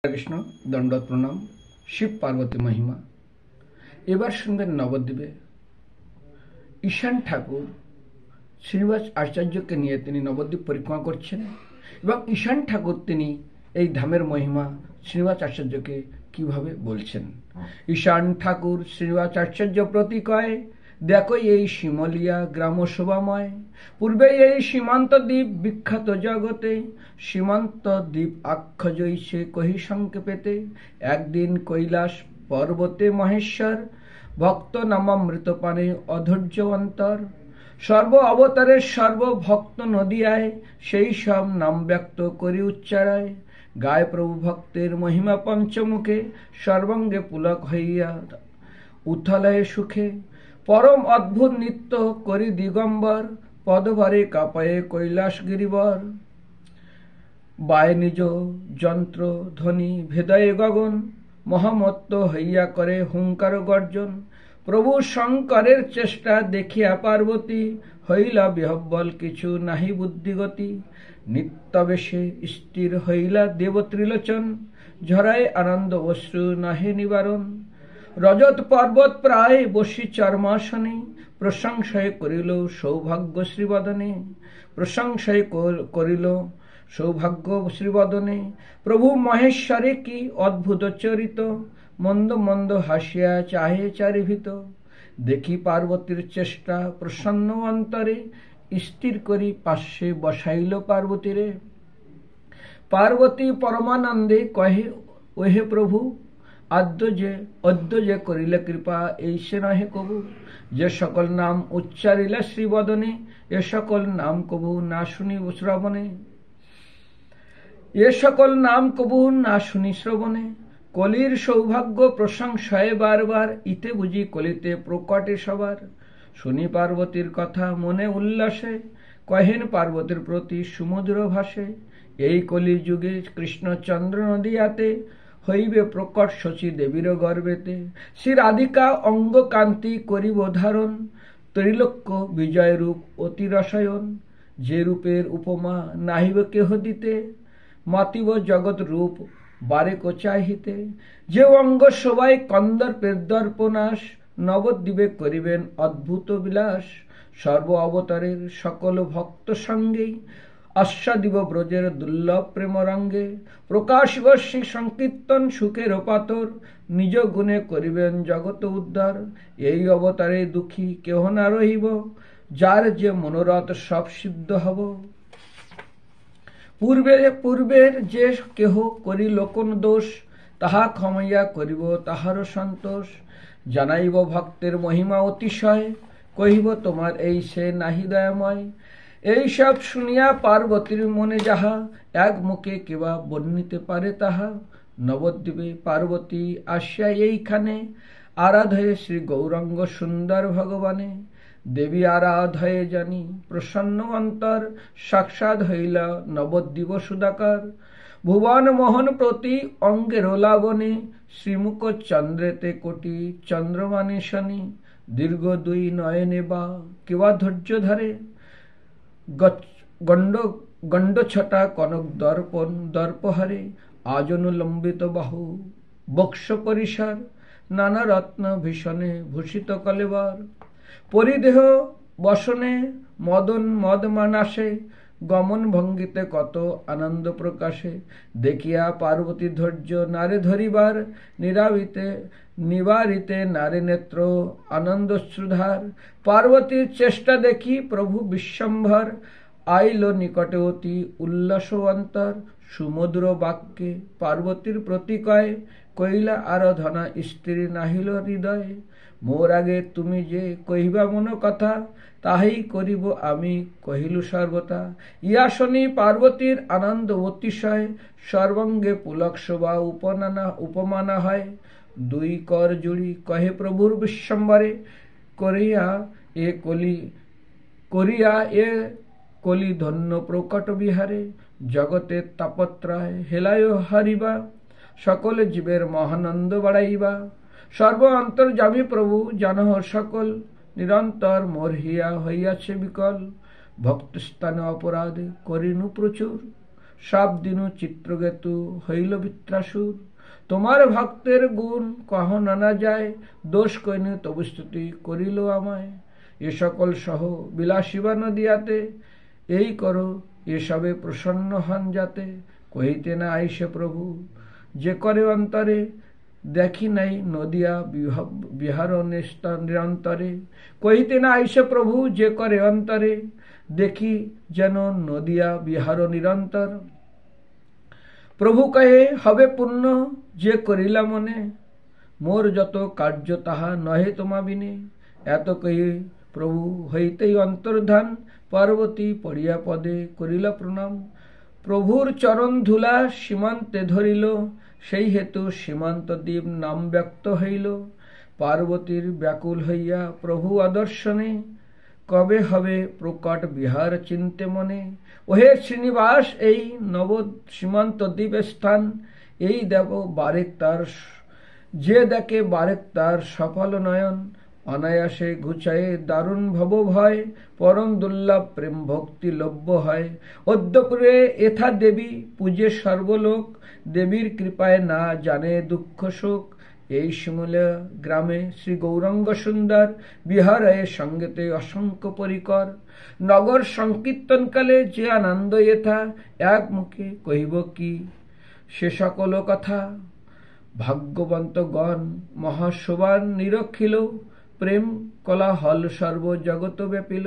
কৃষ্ণ দণ্ডত প্রণাম। শিব পার্বতী মহিমা। এবার শুনবেন নবদ্বীপে ঈশান ঠাকুর শ্রীনিবাস আচার্যকে নিয়ে তিনি নবদ্বীপ পরিক্রমা করছেন এবং ঈশান ঠাকুর তিনি এই ধামের মহিমা শ্রীনিবাস আচার্যকে কিভাবে বলছেন। ঈশান ঠাকুর শ্রীনিবাস আচার্য প্রতি কয়, দেখো এই শিমলিয়া গ্রাম শোভাময়, পূর্বে এই সীমান্ত দ্বীপ বিখ্যাত জগতে, সীমান্ত দ্বীপ আখ্য জৈসে কহি সংক্ষেপেতে, একদিন কৈলাস পর্বতে মহেশ্বর, ভক্ত নামামৃত পানে অধৈর্য অন্তর, সর্ব অবতারের সর্বভক্ত নদিয়ায়, সেই সব নাম ব্যক্ত করি উচ্চারায়, গায় প্রভু ভক্তের মহিমা পঞ্চমুখে, সর্বাঙ্গে পুলক হইয়া উথলয়ে সুখে, পরম অদ্ভুত নিত্য করি দিগম্বর, পদভারে কাঁপায়ে কৈলাস গিরিবর, বায় নিজ যন্ত্র ধ্বনি ভেদয়ে গগন, মহামত্ত হইয়া করে হুঙ্কার গর্জন, প্রভু শঙ্করের চেষ্টা দেখিয়া পার্বতী, হইলা বিহব্বল কিছু নাহি বুদ্ধিগতি, নিত্যবেশে স্থির হইলা দেব ত্রিলোচন, ঝরায় আনন্দ অশ্রু নাহি নিবারণ, রজত পর্বত প্রায় বসি চর্মাসনে, প্রশংসায় করিল সৌভাগ্য শ্রীবদনে, প্রশংসায় করিল সৌভাগ্য শ্রীবদনে, প্রভু মহেশ্বরে কি অদ্ভুত চরিত, মন্দ মন্দ হাসিয়া চাহে চারিভীত, দেখি পার্বতীর চেষ্টা প্রসন্ন অন্তরে, স্থির করি পার্শ্বে বসাইল পার্বতীরে, পার্বতী পরমানন্দে কহে, ওহে প্রভু অদ্য যে করিলে কৃপা এই সে নহে কবু, যে সকল নাম উচ্চারিলা শ্রীবদনে, এ সকল নাম কবু না শুনি শ্রবণে, এ সকল নাম কবু না শুনি শ্রবণে, কলির সৌভাগ্য প্রশংসায় বারবার, ইতে বুঝি কলিতে প্রকটে সবার, শুনি পার্বতীর কথা মনে উল্লাসে, কহেন পার্বতীর প্রতি সুমধুর ভাষে, এই কলি যুগে কৃষ্ণচন্দ্র নদিয়াতে, হইবে প্রকট শচী দেবীর গর্বেতে, শ্রী রাধিকা অঙ্গ কান্তি করিব ধারণ, ত্রিলোক্য বিজয় রূপ অতি রসায়ন, যে রূপের উপমা নাহিব কেহ দিতে, মাতিব জগৎ রূপ বারেক চাহিতে, যে অঙ্গ শোভায় কন্দর্পের দর্পনাশ, নবদ্বীপে করিবেন অদ্ভুত বিলাস, সর্ব অবতারের সকল ভক্ত সঙ্গেই, আস্বাদিব ব্রজের দুর্লভ প্রেমরঙ্গে, প্রকাশিব শ্রী সংকীর্তন সুখের পাতর, নিজ গুণে করিবেন জগত উদ্ধার, এই অবতারে দুঃখী কেহ না রহিব, যার যে মনোরথ সব সিদ্ধ হব, পূর্বের যে কেহ করিল কোন দোষ, তাহা ক্ষমাইয়া করিব তাহার সন্তোষ, জানাইব ভক্তের মহিমা অতিশয়, কহিব তোমার এই সে নাহি দয়াময়, এই সব শুনিয়া পার্বতীর মনে যাহা, এক মুখে কেবা বর্ণিতে পারে তাহা, নবদ্বীপে পার্বতী আসিয়া এইখানে, আরাধয়ে শ্রী গৌরাঙ্গ সুন্দর ভগবানে, দেবী আরাধয়ে জানি প্রসন্ন অন্তর, সাক্ষাৎ হইলা নবদ্বীপ সুধাকর, ভুবন মোহন প্রতি অঙ্গের লাবণে, শ্রীমুখ চন্দ্রেতে কোটি চন্দ্রমানি শনি, দীর্ঘ দুই নয়নে বা কেবা ধৈর্য ধরে, গণ্ড ছটা কনক দর্পহারে, আজনুলম্বিত বাহু বক্ষ পরিসর, নানা রত্ন ভীষণে ভূষিত কলেবর, পরিদেহ বসনে মদন মদমানাসে, গমন ভঙ্গিতে কত আনন্দ প্রকাশে, দেখিয়া পার্বতী ধৈর্য নারে ধরিবার, নিবারিতে নারে নেত্র আনন্দশ্রুধার, পার্বতীর চেষ্টা দেখি প্রভু বিশ্বম্ভর, আইল নিকটে অতি উল্লাস অন্তর, সুমধুর বাক্যে পার্বতীর প্রতি কয়, কইলা আরাধনা স্ত্রী নাহিল হৃদয়ে, মোর আগে তুমি যে কহিবা মন কথা, তাহাই করিব আমি কহিলু সর্বতা, ইয়া শুনি পার্বতীর আনন্দ অতিশয়, সর্বাঙ্গে পুলক শোভা উপমানা হয়, দুই কর জুড়ি কহে প্রভুর বিশ্বম্বরে, করিয়া এ কলি ধন্য প্রকট বিহারে, জগতের তাপত্রয় হেলায় হারিবা, সকল জীবের মহানন্দ বাড়াইবা, সর্ব অন্তর্যামী প্রভু জানহ সকল, নিরন্তর মোর হইয়াছে বিকল, ভক্তস্থানে অপরাধ করিনু প্রচুর, সব দিনু চিত্রকেতু হইল বৃত্রাসুর। তোমার ভক্তের গুণ কহ নানা যায়, দোষ কইনি তবু স্তুতি করিল আমায়। এ সকল সহ বিলাসিবা নদিয়াতে, এই করো এসবে প্রসন্ন হন যাতে। কহিতে না আইসে প্রভু যে করে অন্তরে, দেখি নাই নদিয়া বিহার নিরন্তরে। কহিতে না আইসে প্রভু যে করে অন্তরে, দেখি যেন নদিয়া বিহার নিরন্তর। প্রভু কহে হবে পূর্ণ যে করিলা মনে, মোর যত কার্য তাহা নহে তোমা বিনে। এত কহে প্রভু হইতেই অন্তর্ধান, পার্বতী পড়িয়া পদে করিল প্রণাম। প্রভুর চরণ ধুলা সীমান্তে ধরিল, সেই হেতু সীমান্ত দ্বীপ নাম ব্যক্ত হইল। পার্বতীর ব্যাকুল হইয়া প্রভু আদর্শনে, কবে হবে প্রকট বিহার চিন্তে মনে। ওহে শ্রীনিবাস এই নব সীমান্ত দ্বীপ স্থান, এই দেব বারেক তার যে দেখে বারেক তার সফল নয়ন। অনায়াসে ঘুচায়ে দারুণ ভব ভয়, পরম দুর্লভ প্রেম ভক্তি লভ্য হয়। অদ্যপুরে এথা দেবী পূজে সর্বলোক, দেবীর কৃপায় না জানে দুঃখ শোক। এই শিমুলা গ্রামে শ্রী গৌরাঙ্গ সুন্দর, বিহারে সঙ্গেতে অসংখ্য পরিকর। নগর সংকীর্তনকালে যে আনন্দ এথা, এক মুখে কহিব কি সে সকল কথা। ভাগ্যবন্তগণ মহাশোভান নিরখিল, প্রেম কোলাহল সর্ব জগত ব্যাপিল।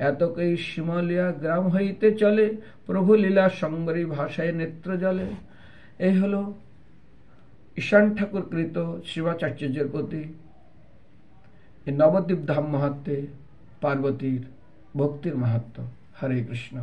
এতকই শিমলিয়া গ্রাম হইতে চলে, প্রভু লীলা সঙ্গরী ভাষায় নেত্র জলে। এই হল ঈশান ঠাকুর কৃত শিবাচার্যের প্রতি এই নবদ্বীপ ধাম মাহাত্ম্যে পার্বতীর ভক্তির মাহাত্ম্য। হরে কৃষ্ণ।